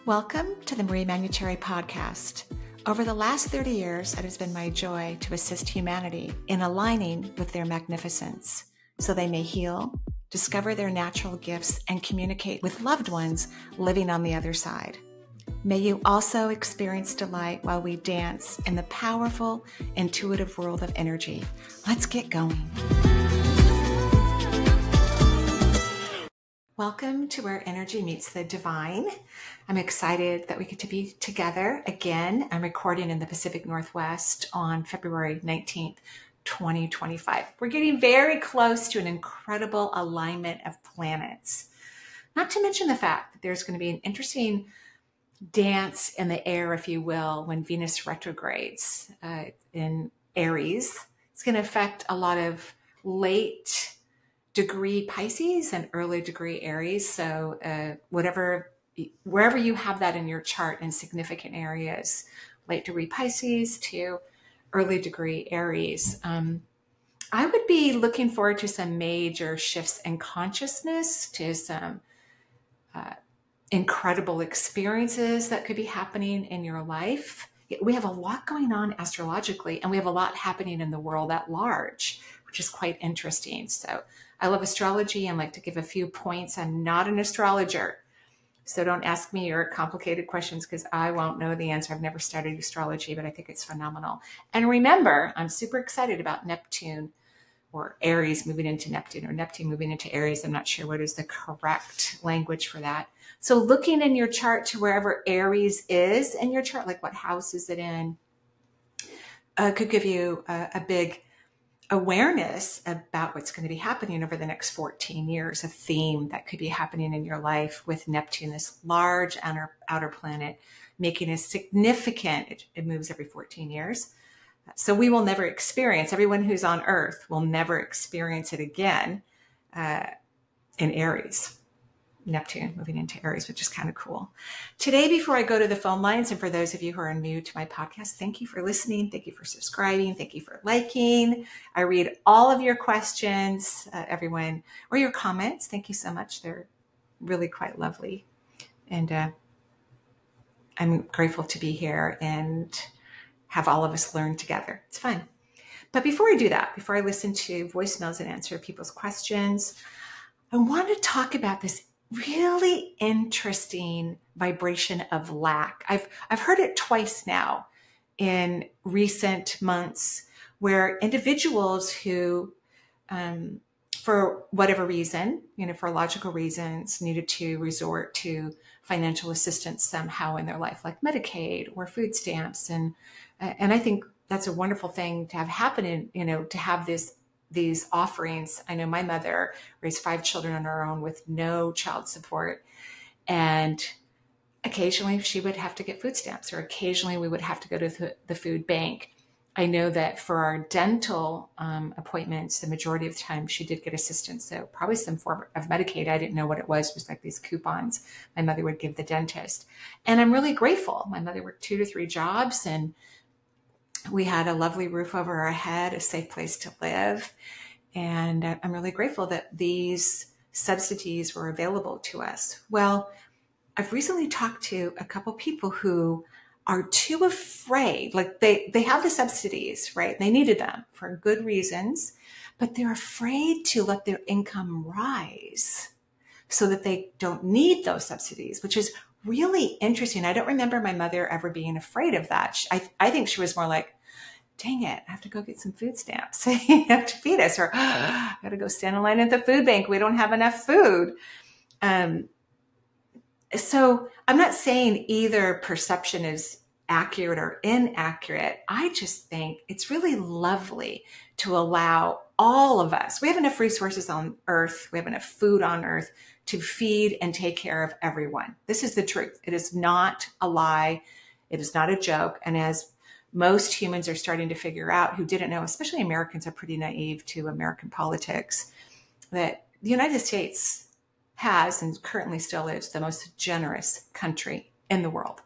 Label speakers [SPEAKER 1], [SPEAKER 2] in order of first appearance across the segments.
[SPEAKER 1] Welcome to the Marie Manuchehri podcast. Over the last 30 years, it has been my joy to assist humanity in aligning with their magnificence so they may heal, discover their natural gifts, and communicate with loved ones living on the other side. May you also experience delight while we dance in the powerful, intuitive world of energy. Let's get going. Welcome to Where Energy Meets the Divine. I'm excited that we get to be together again. I'm recording in the Pacific Northwest on February 19th, 2025. We're getting very close to an incredible alignment of planets. Not to mention the fact that there's going to be an interesting dance in the air, if you will, when Venus retrogrades in Aries. It's going to affect a lot of late degree Pisces and early degree Aries. So wherever you have that in your chart in significant areas, late degree Pisces to early degree Aries, I would be looking forward to some major shifts in consciousness, to some incredible experiences that could be happening in your life. We have a lot going on astrologically, and we have a lot happening in the world at large, which is quite interesting. So I love astrology and like to give a few points. I'm not an astrologer, so don't ask me your complicated questions because I won't know the answer. I've never studied astrology, but I think it's phenomenal. And remember, I'm super excited about Neptune, or Aries moving into Neptune, or Neptune moving into Aries. I'm not sure what is the correct language for that. So looking in your chart to wherever Aries is in your chart, like what house is it in, could give you a big awareness about what's going to be happening over the next 14 years, a theme that could be happening in your life with Neptune, this large outer planet, making a significant, it moves every 14 years. So we will never experience, everyone who's on Earth will never experience it again in Aries. Neptune moving into Aries, which is kind of cool. Today, before I go to the phone lines, and for those of you who are new to my podcast, thank you for listening. Thank you for subscribing. Thank you for liking. I read all of your questions, everyone, or your comments. Thank you so much. They're really quite lovely. And I'm grateful to be here and have all of us learn together. It's fun. But before I do that, before I listen to voicemails and answer people's questions, I want to talk about this really interesting vibration of lack. I've heard it twice now in recent months, where individuals who, for whatever reason, for logical reasons, needed to resort to financial assistance somehow in their life, like Medicaid or food stamps. And I think that's a wonderful thing to have happen to have these offerings. I know my mother raised 5 children on her own with no child support. And occasionally she would have to get food stamps, or occasionally we would have to go to the food bank. I know that for our dental appointments, the majority of the time she did get assistance. So probably some form of Medicaid. I didn't know what it was like these coupons my mother would give the dentist. And I'm really grateful. My mother worked 2 to 3 jobs, and we had a lovely roof over our head, a safe place to live. And I'm really grateful that these subsidies were available to us. Well, I've recently talked to a couple people who are too afraid. Like they have the subsidies, right? They needed them for good reasons, but they're afraid to let their income rise so that they don't need those subsidies, which is really interesting. I don't remember my mother ever being afraid of that. I think she was more like, dang it, I have to go get some food stamps. You have to feed us, or I got to go stand in line at the food bank. We don't have enough food. So I'm not saying either perception is accurate or inaccurate. I just think it's really lovely to allow all of us. We have enough resources on Earth. We have enough food on Earth to feed and take care of everyone. This is the truth. It is not a lie. It is not a joke. And as most humans are starting to figure out, who didn't know, especially Americans are pretty naive to American politics, that the United States has and currently still is the most generous country in the world.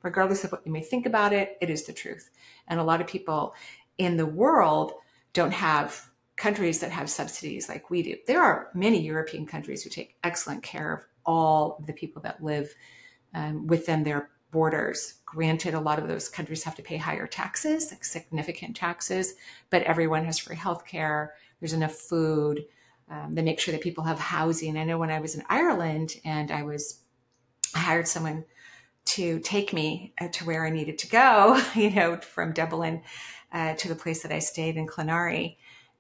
[SPEAKER 1] Regardless of what you may think about it, it is the truth. And a lot of people in the world don't have countries that have subsidies like we do. There are many European countries who take excellent care of all of the people that live within their borders. Granted, a lot of those countries have to pay higher taxes, like significant taxes, but everyone has free healthcare. There's enough food. They make sure that people have housing. I know when I was in Ireland and I hired someone to take me to where I needed to go, from Dublin to the place that I stayed in Clonari.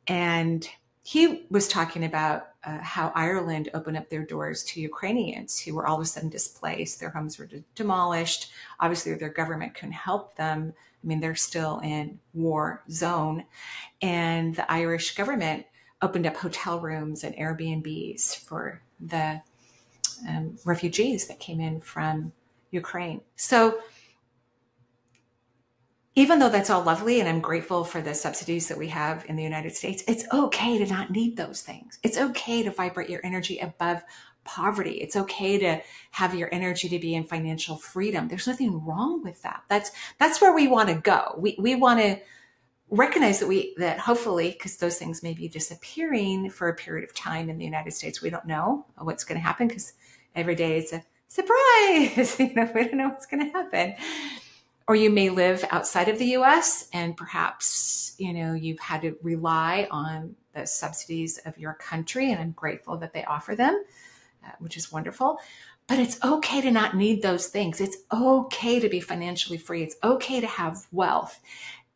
[SPEAKER 1] And he was talking about how Ireland opened up their doors to Ukrainians who were all of a sudden displaced. Their homes were demolished. Obviously, their government couldn't help them. I mean, they're still in war zone. And the Irish government opened up hotel rooms and Airbnbs for the refugees that came in from Ukraine. So even though that's all lovely and I'm grateful for the subsidies that we have in the United States, it's okay to not need those things. It's okay to vibrate your energy above poverty. It's okay to have your energy to be in financial freedom. There's nothing wrong with that. That's where we want to go. We want to recognize that hopefully, because those things may be disappearing for a period of time in the United States, we don't know what's going to happen because every day it's a surprise. We don't know what's going to happen. Or you may live outside of the US and perhaps, you've had to rely on the subsidies of your country. And I'm grateful that they offer them, which is wonderful. But it's okay to not need those things. It's okay to be financially free. It's okay to have wealth.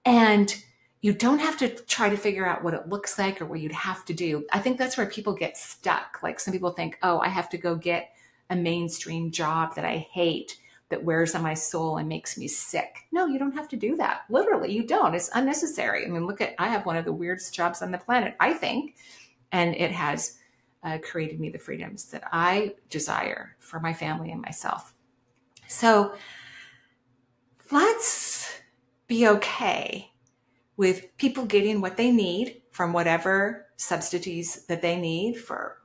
[SPEAKER 1] And you don't have to try to figure out what it looks like or what you'd have to do. I think that's where people get stuck. Like some people think, I have to go get a mainstream job that I hate, that wears on my soul and makes me sick. No, you don't have to do that. Literally, you don't. It's unnecessary. I mean, I have one of the weirdest jobs on the planet, I think, and it has created me the freedoms that I desire for my family and myself. So let's be okay with people getting what they need from whatever subsidies that they need for,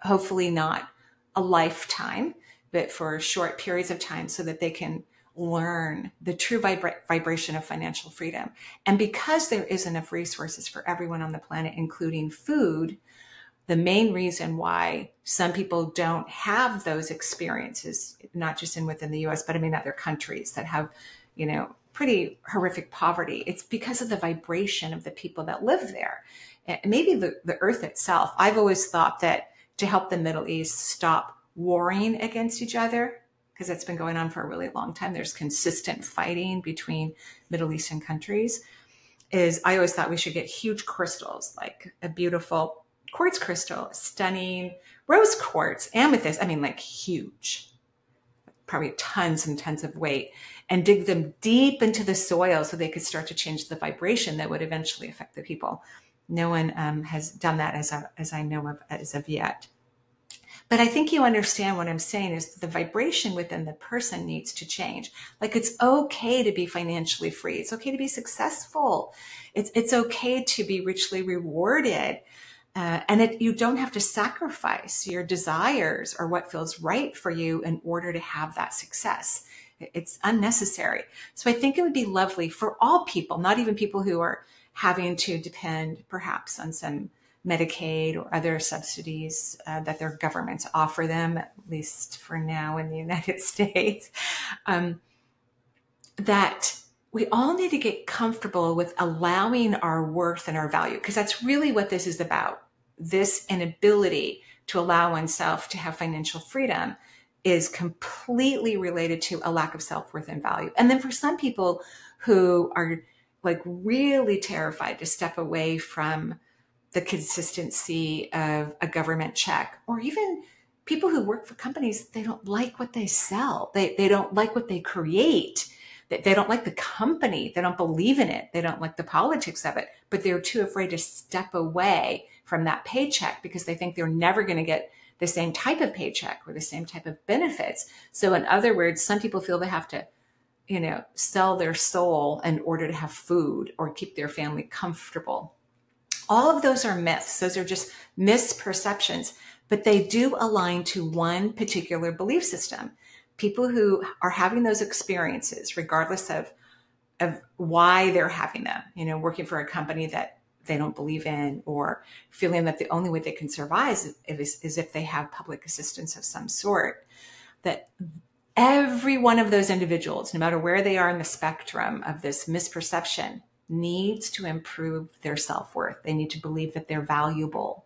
[SPEAKER 1] hopefully not a lifetime, but for short periods of time so that they can learn the true vibration of financial freedom. And because there is enough resources for everyone on the planet, including food, the main reason why some people don't have those experiences, not just within the US, but other countries that have, pretty horrific poverty, it's because of the vibration of the people that live there. And maybe the earth itself. I've always thought that to help the Middle East stop warring against each other, because it's been going on for a really long time. There's consistent fighting between Middle Eastern countries. I always thought we should get huge crystals, like a beautiful quartz crystal, stunning rose quartz, amethyst. Like huge, probably tons and tons of weight, and dig them deep into the soil so they could start to change the vibration that would eventually affect the people. No one has done that as I know of as of yet. But I think you understand what I'm saying is the vibration within the person needs to change. Like it's okay to be financially free. It's okay to be successful. It's okay to be richly rewarded. You don't have to sacrifice your desires or what feels right for you in order to have that success. It's unnecessary. So I think it would be lovely for all people, not even people who are having to depend perhaps on some Medicaid or other subsidies that their governments offer them, at least for now in the United States, that we all need to get comfortable with allowing our worth and our value, because that's really what this is about. This inability to allow oneself to have financial freedom is completely related to a lack of self-worth and value. And then for some people who are like really terrified to step away from the consistency of a government check, or even people who work for companies, they don't like what they sell. They don't like what they create. They don't like the company. They don't believe in it. They don't like the politics of it, but they're too afraid to step away from that paycheck because they think they're never going to get the same type of paycheck or the same type of benefits. So in other words, some people feel they have to, sell their soul in order to have food or keep their family comfortable. All of those are myths. Those are just misperceptions, but they do align to one particular belief system. People who are having those experiences, regardless of why they're having them, working for a company that they don't believe in, or feeling that the only way they can survive is if they have public assistance of some sort, that Every one of those individuals, no matter where they are in the spectrum of this misperception, needs to improve their self-worth. They need to believe that they're valuable.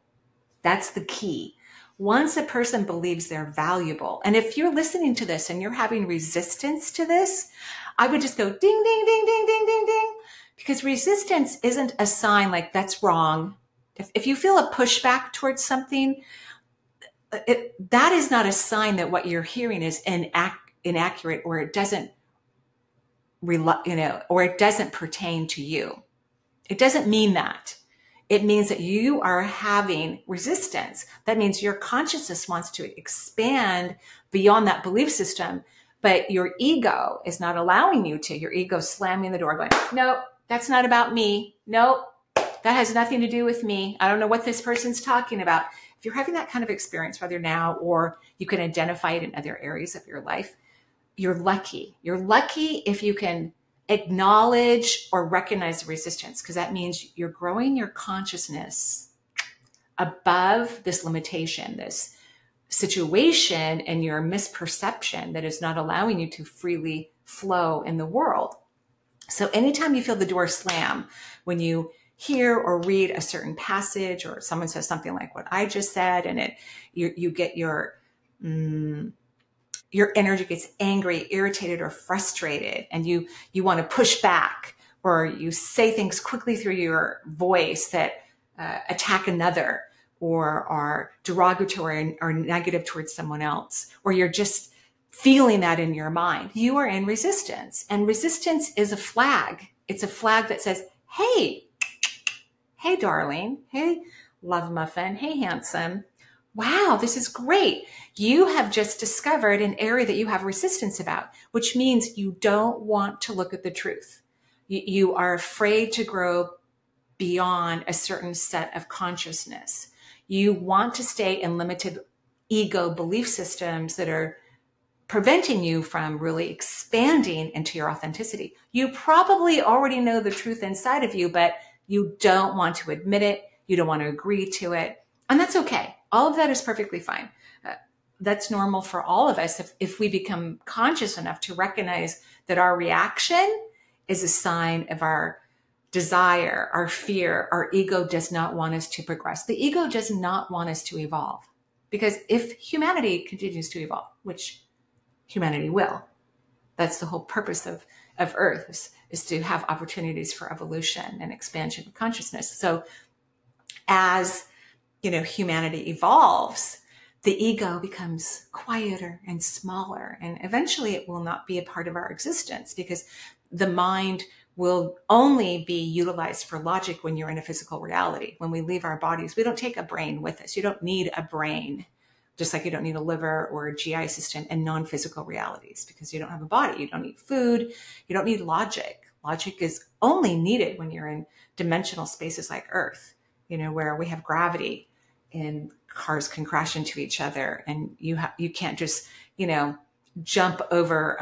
[SPEAKER 1] That's the key. Once a person believes they're valuable, and if you're listening to this and you're having resistance to this, I would just go ding, ding, ding, ding, ding, ding, ding, because resistance isn't a sign like that's wrong. If you feel a pushback towards something, that is not a sign that what you're hearing is inaccurate, or it doesn't, or it doesn't pertain to you. It doesn't mean that. It means that you are having resistance. That means your consciousness wants to expand beyond that belief system, but your ego is not allowing you to. Your ego slamming the door going, nope, that's not about me. Nope, that has nothing to do with me. I don't know what this person's talking about. If you're having that kind of experience, whether now or you can identify it in other areas of your life, you're lucky. You're lucky if you can acknowledge or recognize the resistance, because that means you're growing your consciousness above this limitation, this situation, and your misperception that is not allowing you to freely flow in the world. So anytime you feel the door slam, when you hear or read a certain passage, or someone says something like what I just said, and you get your energy gets angry, irritated, or frustrated, and you want to push back, or you say things quickly through your voice that attack another, or are derogatory or negative towards someone else, or you're just feeling that in your mind, you are in resistance. And resistance is a flag. It's a flag that says, hey, darling, hey, love muffin, hey, handsome. Wow, this is great. You have just discovered an area that you have resistance about, which means you don't want to look at the truth. You are afraid to grow beyond a certain set of consciousness. You want to stay in limited ego belief systems that are preventing you from really expanding into your authenticity. You probably already know the truth inside of you, but you don't want to admit it. You don't want to agree to it. And that's okay. All of that is perfectly fine. That's normal for all of us if we become conscious enough to recognize that our reaction is a sign of our desire, our fear. Our ego does not want us to progress. The ego does not want us to evolve, because if humanity continues to evolve, which humanity will, that's the whole purpose of Earth, is to have opportunities for evolution and expansion of consciousness. So as humanity evolves, the ego becomes quieter and smaller, and eventually it will not be a part of our existence, because the mind will only be utilized for logic when you're in a physical reality. When we leave our bodies, we don't take a brain with us. You don't need a brain, just like you don't need a liver or a GI system in non-physical realities, because you don't have a body. You don't need food. You don't need logic. Logic is only needed when you're in dimensional spaces like Earth, where we have gravity and cars can crash into each other, and you can't just, jump over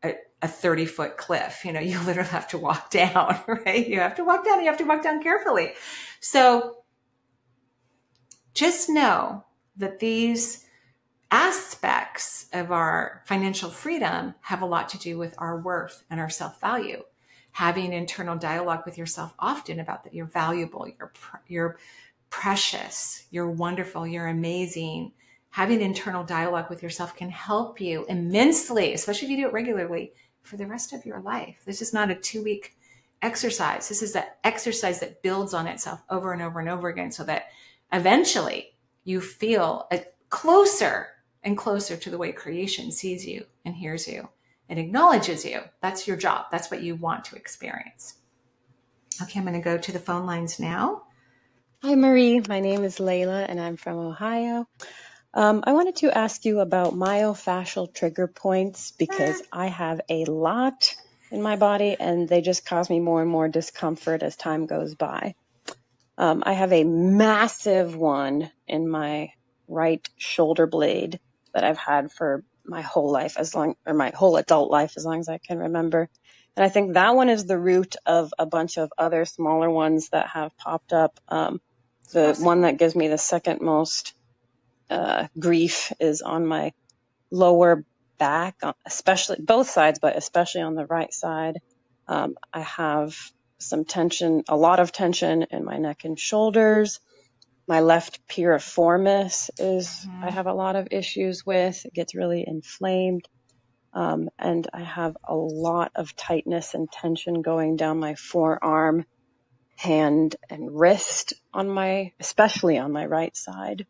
[SPEAKER 1] a 30-foot cliff. You literally have to walk down, right? You have to walk down. You have to walk down carefully. So just know that these aspects of our financial freedom have a lot to do with our worth and our self-value. Having internal dialogue with yourself often about that you're valuable, you're precious, you're wonderful, you're amazing. Having internal dialogue with yourself can help you immensely, especially if you do it regularly, for the rest of your life. This is not a 2-week exercise. This is an exercise that builds on itself over and over and over again, so that eventually you feel closer and closer to the way creation sees you and hears you and acknowledges you. That's your job. That's what you want to experience. Okay, I'm going to go to the phone lines now.
[SPEAKER 2] Hi, Marie. My name is Layla, and I'm from Ohio. I wanted to ask you about myofascial trigger points, because I have a lot in my body, and they just cause me more and more discomfort as time goes by. I have a massive one in my right shoulder blade that I've had for my whole life, my whole adult life, as long as I can remember. And I think that one is the root of a bunch of other smaller ones that have popped up. The one that gives me the second most grief is on my lower back, especially both sides, but especially on the right side. I have some tension, a lot of tension in my neck and shoulders. My left piriformis I have a lot of issues with. It gets really inflamed. And I have a lot of tightness and tension going down my forearm, hand, and wrist especially on my right side,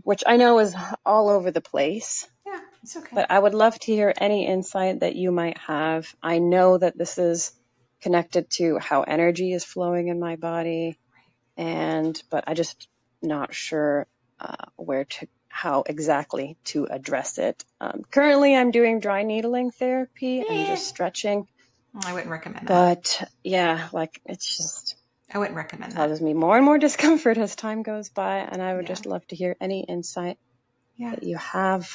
[SPEAKER 2] which I know is all over the place.
[SPEAKER 1] Yeah, it's okay.
[SPEAKER 2] But I would love to hear any insight that you might have. I know that this is connected to how energy is flowing in my body, but I just not sure how exactly to address it. Currently, I'm doing dry needling therapy and just stretching.
[SPEAKER 1] I wouldn't recommend that.
[SPEAKER 2] But yeah, it's just,
[SPEAKER 1] I wouldn't recommend that.
[SPEAKER 2] Causes me more and more discomfort as time goes by. And I would just love to hear any insight that you have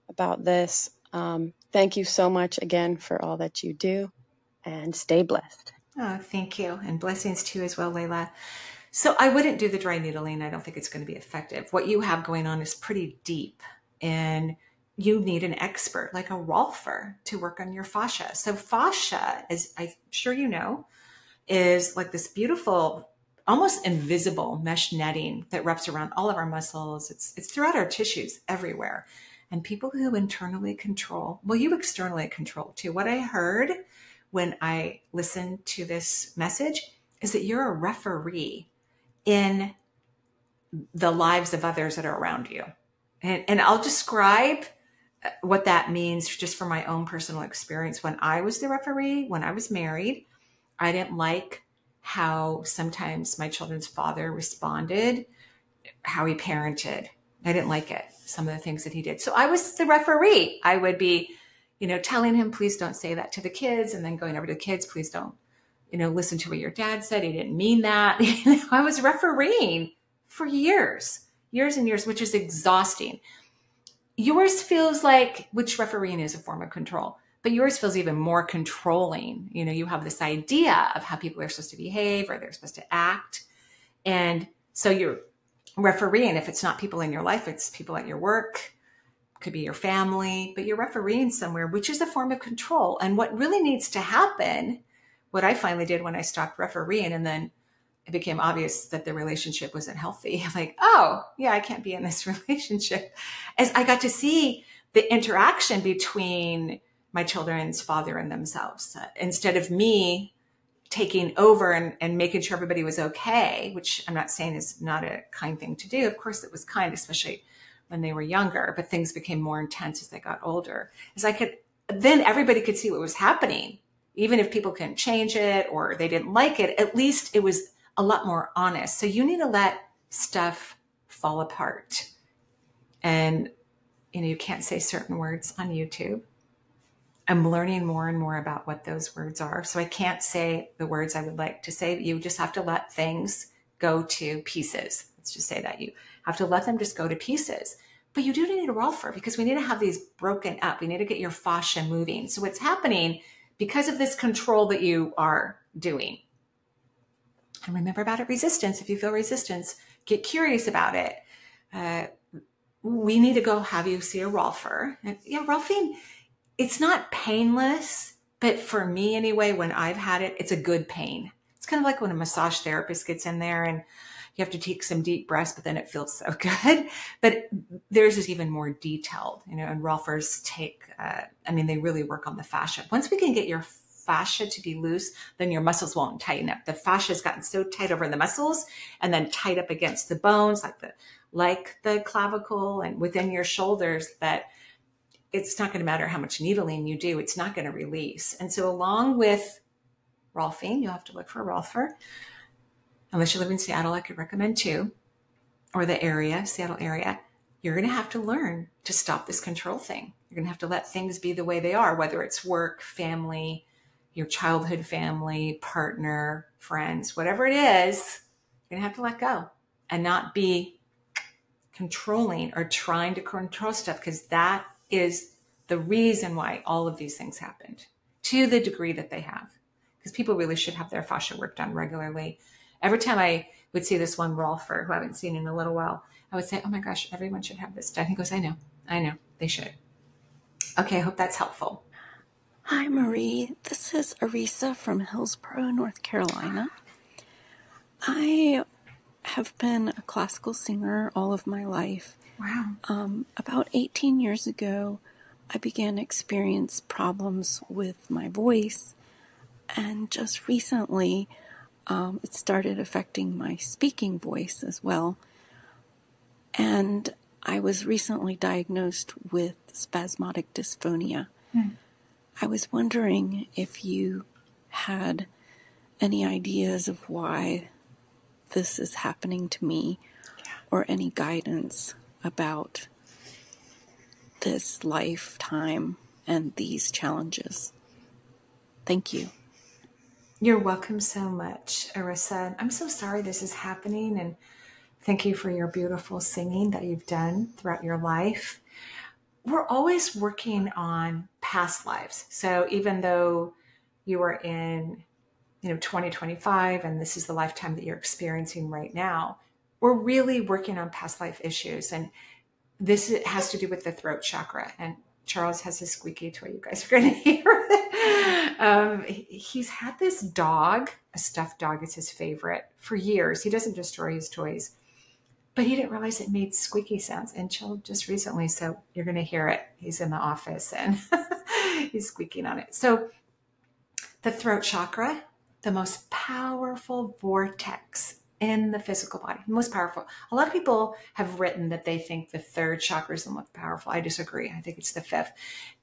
[SPEAKER 2] about this. Thank you so much again for all that you do, and stay blessed.
[SPEAKER 1] Oh, thank you. And blessings to you as well, Layla. So I wouldn't do the dry needling. I don't think it's going to be effective. What you have going on is pretty deep, and you need an expert like a Rolfer to work on your fascia. So fascia, as I'm sure you know, is like this beautiful, almost invisible mesh netting that wraps around all of our muscles. It's throughout our tissues everywhere. And people who internally control, well, you externally control too. What I heard when I listened to this message is that you're a referee in the lives of others that are around you. And I'll describe what that means just from my own personal experience. When I was the referee, when I was married, I didn't like how sometimes my children's father responded, how he parented. I didn't like it, some of the things that he did. So I was the referee. I would be, telling him, please don't say that to the kids. And then going over to the kids, please don't, listen to what your dad said. He didn't mean that. I was refereeing for years and years, which is exhausting. Yours feels like, which refereeing is a form of control, but yours feels even more controlling. You have this idea of how people are supposed to behave or they're supposed to act. And so you're refereeing. If it's not people in your life, it's people at your work, could be your family, but you're refereeing somewhere, which is a form of control. And what really needs to happen, what I finally did when I stopped refereeing, and then it became obvious that the relationship wasn't healthy. I'm like, oh yeah, I can't be in this relationship. As I got to see the interaction between my children's father and themselves, instead of me taking over and making sure everybody was okay, which I'm not saying is not a kind thing to do. Of course it was kind, especially when they were younger, but things became more intense as they got older. Then everybody could see what was happening. Even if people couldn't change it or they didn't like it, at least it was a lot more honest. So you need to let stuff fall apart. And, you can't say certain words on YouTube. I'm learning more and more about what those words are. So I can't say the words I would like to say. You just have to let things go to pieces. Let's just say that you have to let them just go to pieces. But you do need a Rolfer because we need to have these broken up. We need to get your fascia moving. So what's happening because of this control that you are doing? And remember about it, resistance. If you feel resistance, get curious about it. We need to go have you see a Rolfer. And Rolfing, it's not painless, but for me anyway, when I've had it, it's a good pain. It's kind of like when a massage therapist gets in there and you have to take some deep breaths, but then it feels so good. But theirs is even more detailed, and Rolfers they really work on the fascia. Once we can get your fascia to be loose, then your muscles won't tighten up. The fascia has gotten so tight over the muscles and then tight up against the bones, like the clavicle and within your shoulders, that it's not going to matter how much needling you do, it's not going to release. And so along with Rolfing, you'll have to look for a Rolfer. Unless you live in Seattle, I could recommend too, or the area, Seattle area. You're going to have to learn to stop this control thing. You're going to have to let things be the way they are, whether it's work, family, your childhood family, partner, friends, whatever it is, you're going to have to let go and not be controlling or trying to control stuff, because that is the reason why all of these things happened to the degree that they have. Because people really should have their fascia work done regularly. Every time I would see this one Rolfer, who I haven't seen in a little while, I would say, oh my gosh, everyone should have this done. He goes, I know, they should. Okay, I hope that's helpful.
[SPEAKER 3] Hi, Marie. This is Arisa from Hillsborough, North Carolina. I have been a classical singer all of my life.
[SPEAKER 1] Wow.
[SPEAKER 3] About 18 years ago, I began to experience problems with my voice, and just recently, it started affecting my speaking voice as well. And I was recently diagnosed with spasmodic dysphonia. I was wondering if you had any ideas of why this is happening to me, or any guidance about this lifetime and these challenges. Thank you.
[SPEAKER 1] You're welcome so much, Arissa. I'm so sorry this is happening, and thank you for your beautiful singing that you've done throughout your life. We're always working on past lives. So even though you are in 2025 and this is the lifetime that you're experiencing right now, we're really working on past life issues. And this has to do with the throat chakra. And Charles has his squeaky toy. You guys are going to hear it. He's had this dog, a stuffed dog, it's his favorite, for years. He doesn't destroy his toys, but he didn't realize it made squeaky sounds until just recently. So you're going to hear it. He's in the office and he's squeaking on it. So the throat chakra, the most powerful vortex in the physical body, most powerful. A lot of people have written that they think the third chakra is the most powerful. I disagree. I think it's the fifth.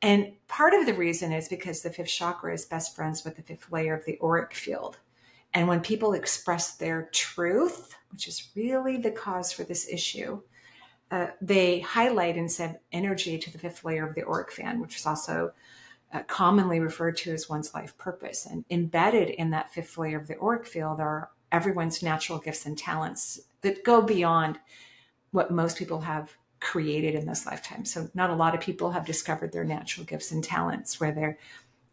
[SPEAKER 1] And part of the reason is because the fifth chakra is best friends with the fifth layer of the auric field. And when people express their truth, which is really the cause for this issue, they highlight and send energy to the fifth layer of the auric fan, which is also commonly referred to as one's life purpose. And embedded in that fifth layer of the auric field are everyone's natural gifts and talents that go beyond what most people have created in this lifetime. So not a lot of people have discovered their natural gifts and talents, whether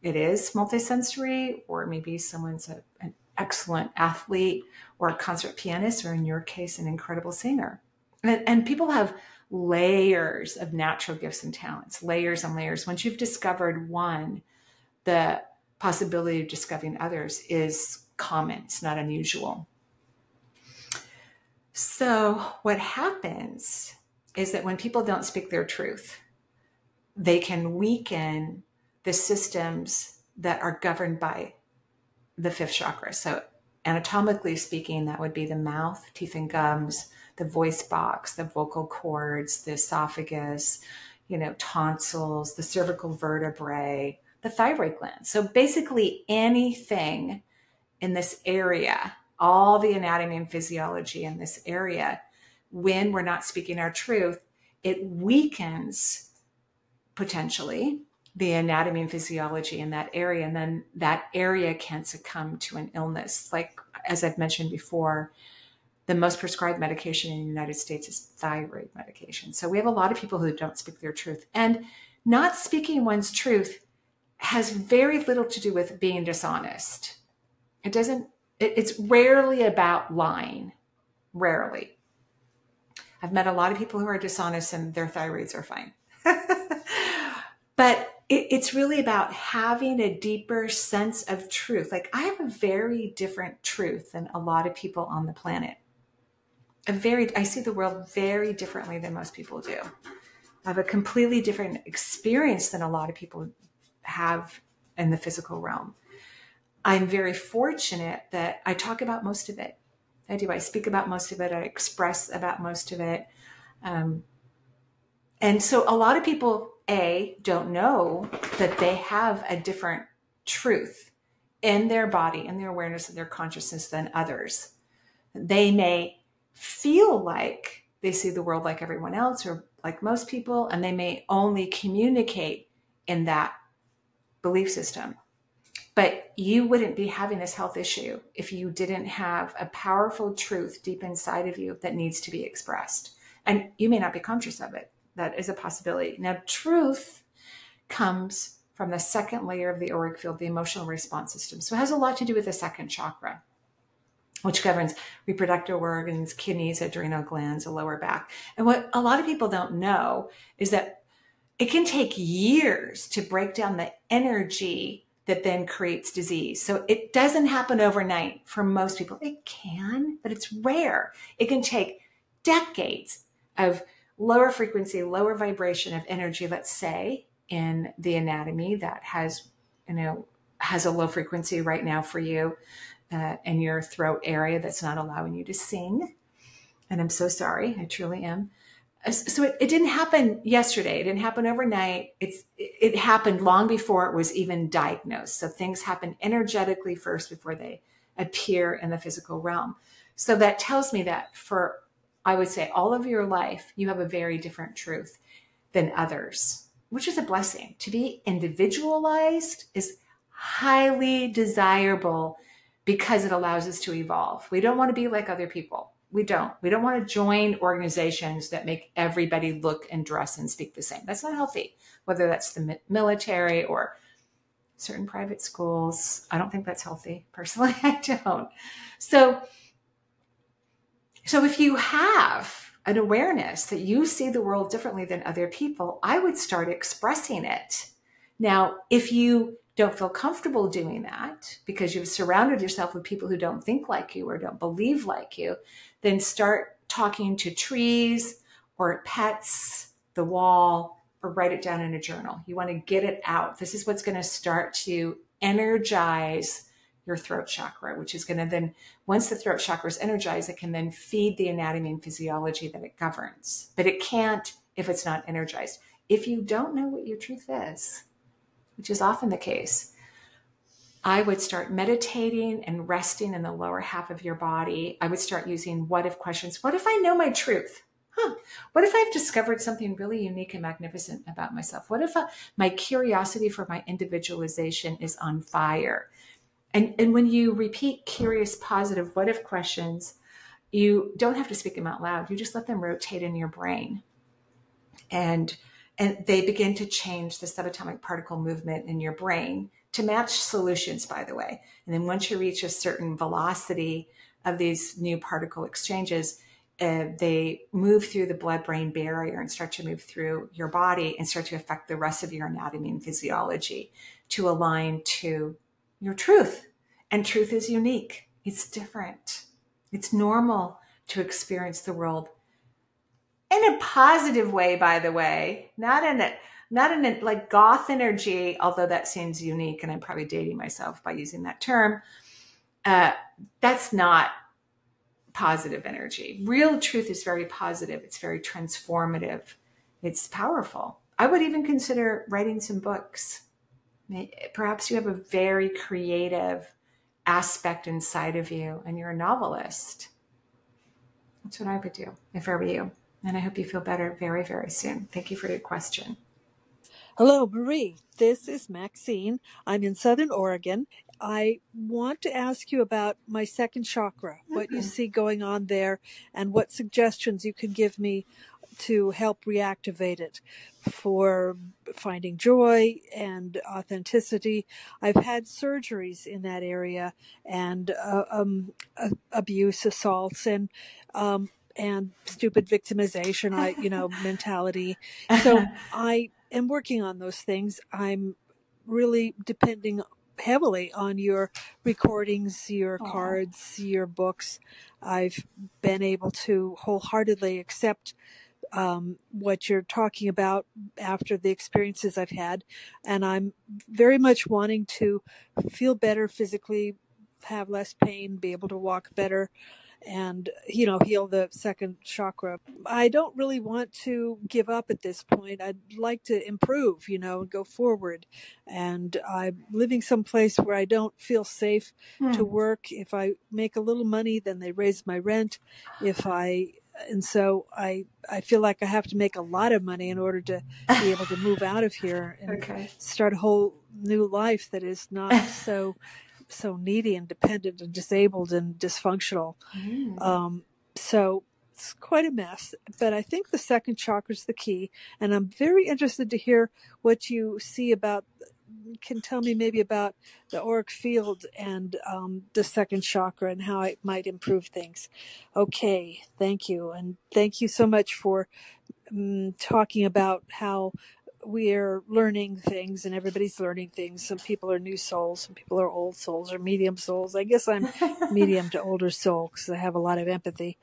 [SPEAKER 1] it is multisensory, or maybe someone's an excellent athlete or a concert pianist, or in your case, an incredible singer. And people have layers of natural gifts and talents, layers and layers. Once you've discovered one, the possibility of discovering others is common. It's not unusual. So what happens is that when people don't speak their truth, they can weaken the systems that are governed by the fifth chakra. So anatomically speaking, that would be the mouth, teeth and gums, the voice box, the vocal cords, the esophagus, tonsils, the cervical vertebrae, the thyroid gland. So basically anything in this area, all the anatomy and physiology in this area, when we're not speaking our truth, it weakens potentially the anatomy and physiology in that area. And then that area can succumb to an illness. Like, as I've mentioned before, the most prescribed medication in the United States is thyroid medication. So we have a lot of people who don't speak their truth. And not speaking one's truth has very little to do with being dishonest. It's rarely about lying. Rarely. I've met a lot of people who are dishonest and their thyroids are fine. But it's really about having a deeper sense of truth. Like, I have a very different truth than a lot of people on the planet. I see the world very differently than most people do. I have a completely different experience than a lot of people have in the physical realm. I'm very fortunate that I talk about most of it. I do. I speak about most of it. I express about most of it. And so a lot of people, don't know that they have a different truth in their body, in their awareness of their consciousness than others. They may feel like they see the world like everyone else or like most people, and they may only communicate in that belief system. But you wouldn't be having this health issue if you didn't have a powerful truth deep inside of you that needs to be expressed. And you may not be conscious of it. That is a possibility. Now, truth comes from the second layer of the auric field, the emotional response system. So it has a lot to do with the second chakra, which governs reproductive organs, kidneys, adrenal glands, the lower back. And what a lot of people don't know is that it can take years to break down the energy that then creates disease. So it doesn't happen overnight for most people. It can, but it's rare. It can take decades of lower frequency, lower vibration of energy, let's say, in the anatomy that has a low frequency right now for you in your throat area that's not allowing you to sing. And I'm so sorry. I truly am. So it didn't happen yesterday. It didn't happen overnight. It happened long before it was even diagnosed. So things happen energetically first before they appear in the physical realm. So that tells me that for, I would say, all of your life, you have a very different truth than others, which is a blessing. To be individualized is highly desirable because it allows us to evolve. We don't want to be like other people. We don't want to join organizations that make everybody look and dress and speak the same. That's not healthy, whether that's the military or certain private schools. I don't think that's healthy. Personally, I don't. So if you have an awareness that you see the world differently than other people, I would start expressing it. Now, if you don't feel comfortable doing that because you've surrounded yourself with people who don't think like you or don't believe like you, then start talking to trees or pets, the wall, or write it down in a journal. You want to get it out. This is what's going to start to energize your throat chakra, which is going to then, once the throat chakra is energized, it can then feed the anatomy and physiology that it governs. But it can't if it's not energized. If you don't know what your truth is, which is often the case, I would start meditating and resting in the lower half of your body. I would start using what if questions. What if I know my truth? What if I've discovered something really unique and magnificent about myself? What if my curiosity for my individualization is on fire? And when you repeat curious, positive what if questions, you don't have to speak them out loud. You just let them rotate in your brain. And they begin to change the subatomic particle movement in your brain to match solutions, by the way. And then once you reach a certain velocity of these new particle exchanges, they move through the blood-brain barrier and start to move through your body and start to affect the rest of your anatomy and physiology to align to your truth. And truth is unique. It's different. It's normal to experience the world in a positive way, by the way, not in a like goth energy, although that seems unique, and I'm probably dating myself by using that term. That's not positive energy. Real truth is very positive. It's very transformative. It's powerful. I would even consider writing some books. Perhaps you have a very creative aspect inside of you and you're a novelist. That's what I would do if I were you. And I hope you feel better very, very soon. Thank you for your question.
[SPEAKER 4] Hello, Marie. This is Maxine. I'm in Southern Oregon. I want to ask you about my second chakra, what you see going on there, and what suggestions you can give me to help reactivate it for finding joy and authenticity. I've had surgeries in that area and abuse, assaults, and stupid victimization, mentality. So I am working on those things. I'm really depending heavily on your recordings, your cards, your books. I've been able to wholeheartedly accept what you're talking about after the experiences I've had. And I'm very much wanting to feel better physically, have less pain, be able to walk better, and, heal the second chakra. I don't really want to give up at this point. I'd like to improve, and go forward. And I'm living someplace where I don't feel safe to work. If I make a little money, then they raise my rent. And so I feel like I have to make a lot of money in order to be able to move out of here and start a whole new life that is not so needy and dependent and disabled and dysfunctional. So it's quite a mess, but I think the second chakra is the key. And I'm very interested to hear what you see about, can tell me maybe about the auric field and the second chakra and how it might improve things. Okay, thank you. And thank you so much for talking about how we're learning things, and everybody's learning things. Some people are new souls, some people are old souls or medium souls. I guess I'm medium to older soul because I have a lot of empathy.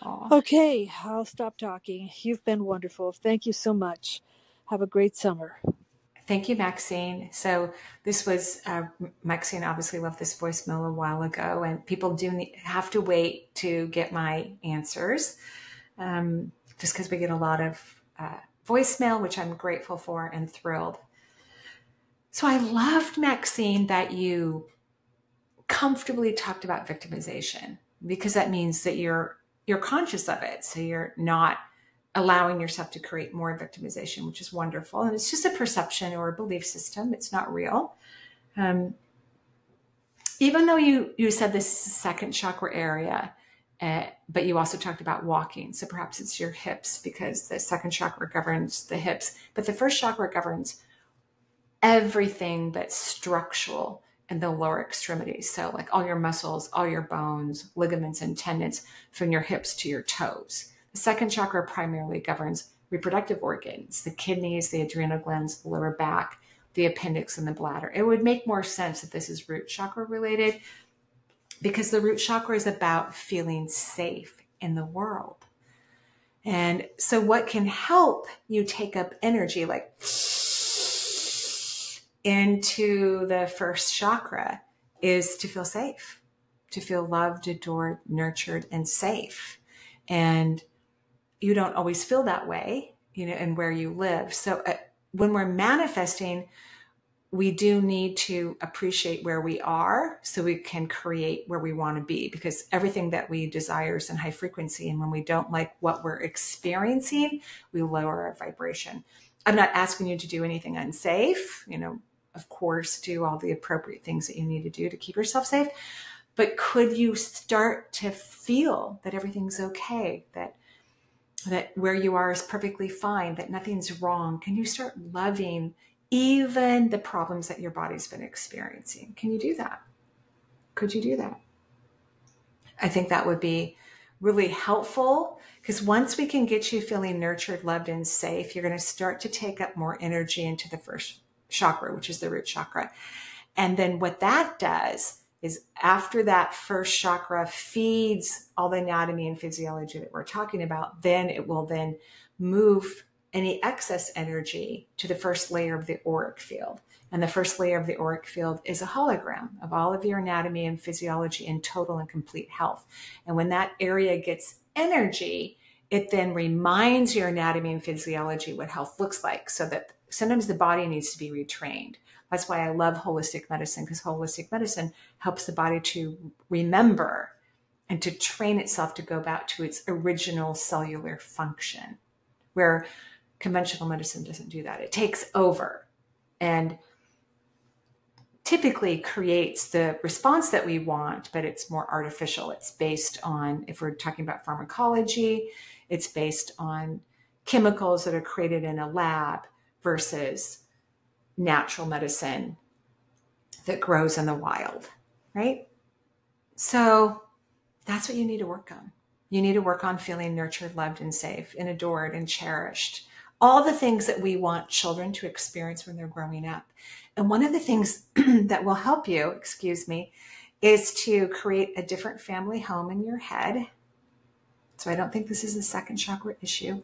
[SPEAKER 1] Aw.
[SPEAKER 4] Okay, I'll stop talking. You've been wonderful. Thank you so much. Have a great summer.
[SPEAKER 1] Thank you, Maxine. So this was, Maxine obviously left this voicemail a while ago, and people have to wait to get my answers, just because we get a lot of voicemail, which I'm grateful for and thrilled. So I loved, Maxine, that you comfortably talked about victimization, because that means that you're conscious of it. So you're not allowing yourself to create more victimization, which is wonderful. And it's just a perception or a belief system. It's not real. Even though you said this second chakra area, but you also talked about walking. So perhaps it's your hips, because the second chakra governs the hips, but the first chakra governs everything that's structural in the lower extremities. So like all your muscles, all your bones, ligaments, and tendons from your hips to your toes. The second chakra primarily governs reproductive organs, the kidneys, the adrenal glands, the lower back, the appendix, and the bladder. It would make more sense if this is root chakra related, because the root chakra is about feeling safe in the world. And so what can help you take up energy like into the first chakra is to feel safe, to feel loved, adored, nurtured, and safe. And you don't always feel that way, and where you live. So when we're manifesting, we do need to appreciate where we are so we can create where we want to be, because everything that we desire is in high frequency. And when we don't like what we're experiencing, we lower our vibration. I'm not asking you to do anything unsafe, of course, do all the appropriate things that you need to do to keep yourself safe. But could you start to feel that everything's okay, that where you are is perfectly fine, that nothing's wrong? Can you start loving even the problems that your body's been experiencing? Can you do that? Could you do that? I think that would be really helpful, because once we can get you feeling nurtured, loved, and safe, you're going to start to take up more energy into the first chakra, which is the root chakra. And then what that does is, after that first chakra feeds all the anatomy and physiology that we're talking about, then it will then move any excess energy to the first layer of the auric field. And the first layer of the auric field is a hologram of all of your anatomy and physiology in total and complete health. And when that area gets energy, it then reminds your anatomy and physiology what health looks like, so that sometimes the body needs to be retrained. That's why I love holistic medicine, because holistic medicine helps the body to remember and to train itself to go back to its original cellular function, where conventional medicine doesn't do that. It takes over and typically creates the response that we want, but it's more artificial. It's based on, if we're talking about pharmacology, it's based on chemicals that are created in a lab versus natural medicine that grows in the wild, right? So that's what you need to work on. You need to work on feeling nurtured, loved, and safe, and adored, and cherished. All the things that we want children to experience when they're growing up. And one of the things that will help you, is to create a different family home in your head. So I don't think this is a second chakra issue.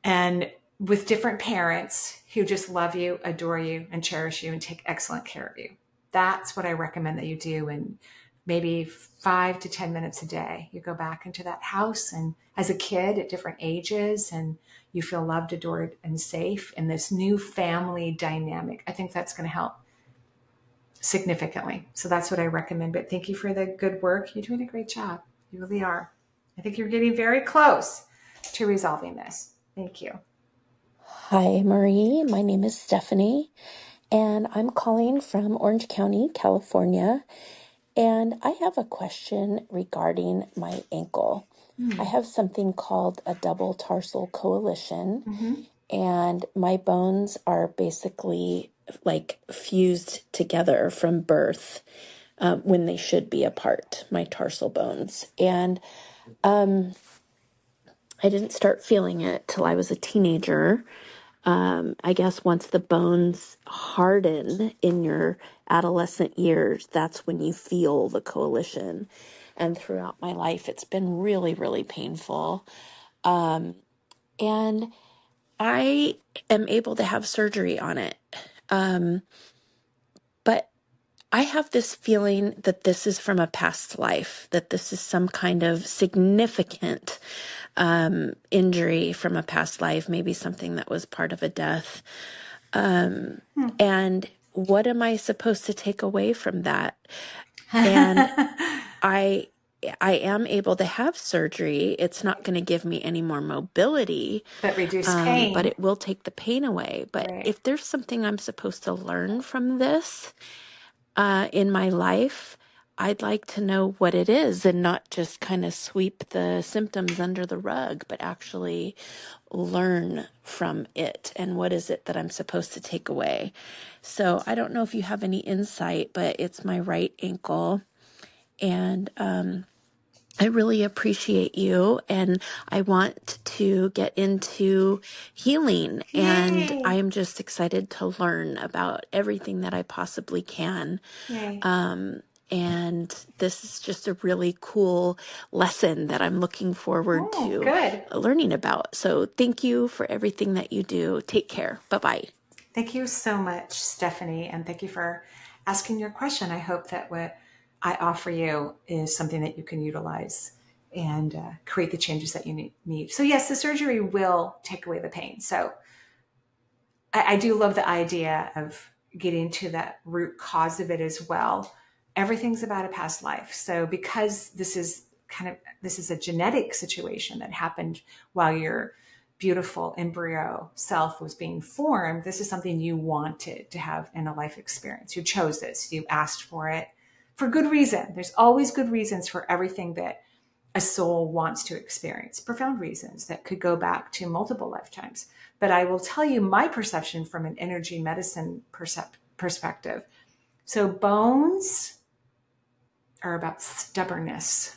[SPEAKER 1] And with different parents who just love you, adore you, and cherish you, and take excellent care of you. That's what I recommend that you do. And maybe 5 to 10 minutes a day, you go back into that house, and as a kid at different ages, and you feel loved, adored, and safe in this new family dynamic. I think that's going to help significantly. So that's what I recommend. But thank you for the good work. You're doing a great job. You really are. I think you're getting very close to resolving this. Thank you.
[SPEAKER 5] Hi, Marie. My name is Stephanie, and I'm calling from Orange County, California. And I have a question regarding my ankle. I have something called a double tarsal coalition, and my bones are basically like fused together from birth when they should be apart, my tarsal bones. And I didn't start feeling it till I was a teenager. I guess once the bones harden in your adolescent years, that's when you feel the coalition. And throughout my life, it's been really, really painful. Um, and I am able to have surgery on it. But I have this feeling that this is from a past life, that this is some kind of significant injury from a past life, maybe something that was part of a death. And what am I supposed to take away from that? And I am able to have surgery. It's not going to give me any more mobility,
[SPEAKER 1] But reduce pain.
[SPEAKER 5] but it will take the pain away. But
[SPEAKER 1] Right.
[SPEAKER 5] if there's something I'm supposed to learn from this in my life, I'd like to know what it is and not just kind of sweep the symptoms under the rug, but actually learn from it. And what is it that I'm supposed to take away? So I don't know if you have any insight, but it's my right ankle. And I really appreciate you, and I want to get into healing, and
[SPEAKER 1] Yay.
[SPEAKER 5] I am just excited to learn about everything that I possibly can.
[SPEAKER 1] Yay.
[SPEAKER 5] And this is just a really cool lesson that I'm looking forward to
[SPEAKER 1] Good.
[SPEAKER 5] learning about. So thank you for everything that you do. Take care. Bye-bye.
[SPEAKER 1] Thank you so much, Stephanie, and thank you for asking your question. I hope that what I offer you is something that you can utilize and create the changes that you need. So yes, the surgery will take away the pain. So I do love the idea of getting to that root cause of it as well. Everything's about a past life. So because this is a genetic situation that happened while your beautiful embryo self was being formed, this is something you wanted to have in a life experience. You chose this, you asked for it for good reason. There's always good reasons for everything that a soul wants to experience, profound reasons that could go back to multiple lifetimes. But I will tell you my perception from an energy medicine perspective. So bones are about stubbornness.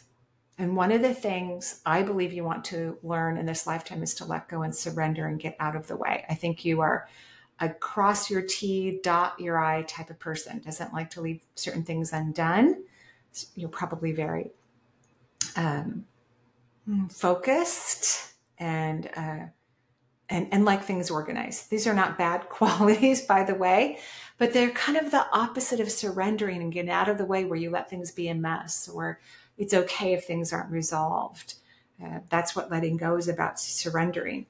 [SPEAKER 1] And one of the things I believe you want to learn in this lifetime is to let go and surrender and get out of the way. I think you are a cross your T, dot your I type of person, doesn't like to leave certain things undone. You're probably very focused and like things organized. These are not bad qualities, by the way, but they're kind of the opposite of surrendering and getting out of the way, where you let things be a mess, or it's okay if things aren't resolved. That's what letting go is about, surrendering.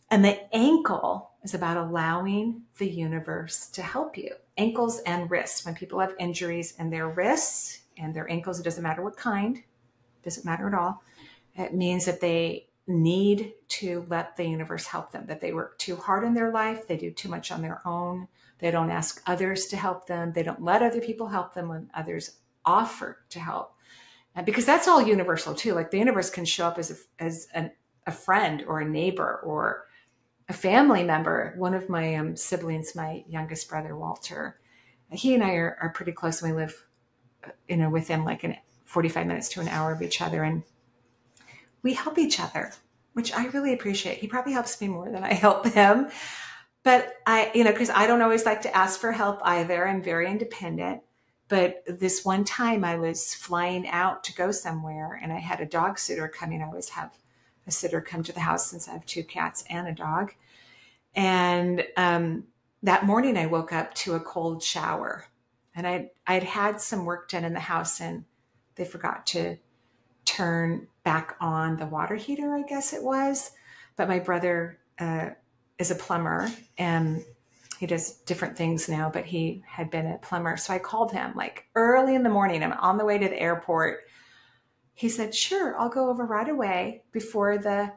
[SPEAKER 1] And the ankle is about allowing the universe to help you. Ankles and wrists. When people have injuries in their wrists and their ankles, it doesn't matter what kind, doesn't matter at all. It means that they need to let the universe help them, that they work too hard in their life. They do too much on their own. They don't ask others to help them. They don't let other people help them when others offer to help. And because that's all universal too. Like the universe can show up as a friend or a neighbor or a family member. One of my siblings, my youngest brother, Walter, he and I are pretty close, and we live, within like 45 minutes to an hour of each other. And we help each other, which I really appreciate. He probably helps me more than I help him. But because I don't always like to ask for help either. I'm very independent. But this one time I was flying out to go somewhere, and I had a dog sitter coming. I always have a sitter come to the house since I have 2 cats and a dog. And that morning I woke up to a cold shower, and I'd had some work done in the house, and they forgot to turn back on the water heater, I guess it was. But my brother is a plumber, and he does different things now, but he had been a plumber. So I called him like early in the morning. I'm on the way to the airport. He said, sure, I'll go over right away before the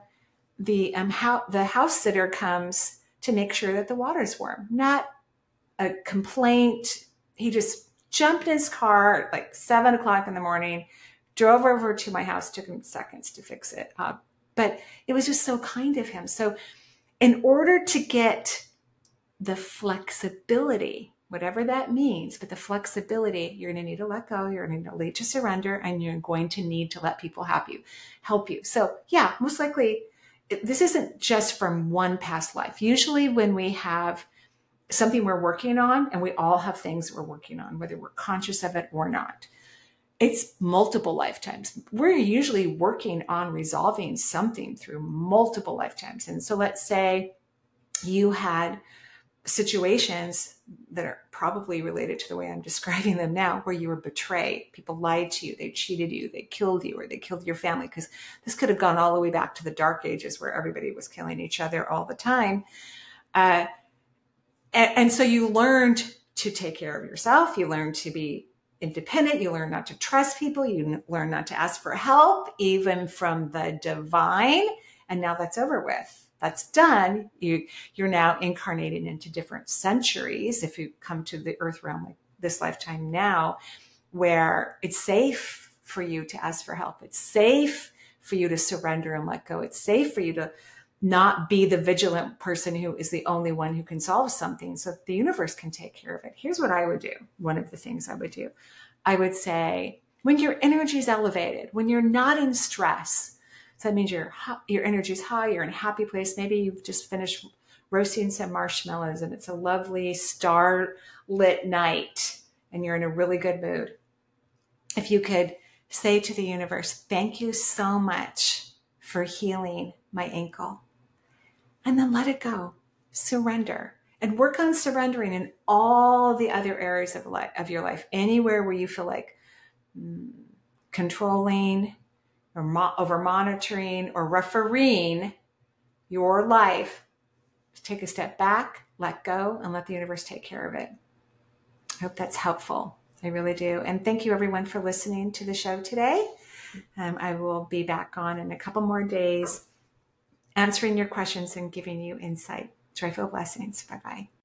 [SPEAKER 1] house sitter comes to make sure that the water's warm. Not a complaint. He just jumped in his car at like 7 o'clock in the morning, drove over to my house, took him seconds to fix it up. But it was just so kind of him. So in order to get the flexibility, whatever that means, but the flexibility, you're going to need to let go, you're going to need to surrender, and you're going to need to let people help you. So yeah, most likely this isn't just from one past life. Usually when we have something we're working on, and we all have things we're working on, whether we're conscious of it or not, it's multiple lifetimes. We're usually working on resolving something through multiple lifetimes. And so let's say you had situations that are probably related to the way I'm describing them now, where you were betrayed. People lied to you, they cheated you, they killed you, or they killed your family, because this could have gone all the way back to the Dark Ages where everybody was killing each other all the time. And so you learned to take care of yourself. You learned to be independent. You learn not to trust people. You learn not to ask for help, even from the divine. And now that's over with. That's done. You're now incarnating into different centuries. If you come to the earth realm like this lifetime now, where it's safe for you to ask for help. It's safe for you to surrender and let go. It's safe for you to not be the vigilant person who is the only one who can solve something, so the universe can take care of it. Here's what I would do. One of the things I would do, I would say, when your energy is elevated, when you're not in stress, so that means your energy is high, you're in a happy place. Maybe you've just finished roasting some marshmallows and it's a lovely star-lit night and you're in a really good mood. If you could say to the universe, thank you so much for healing my ankle. And then let it go. Surrender. And work on surrendering in all the other areas of your life. Anywhere where you feel like controlling or over-monitoring or refereeing your life, take a step back, let go, and let the universe take care of it. I hope that's helpful. I really do. And thank you, everyone, for listening to the show today. I will be back on in a couple more days, answering your questions and giving you insight. Joyful blessings. Bye-bye.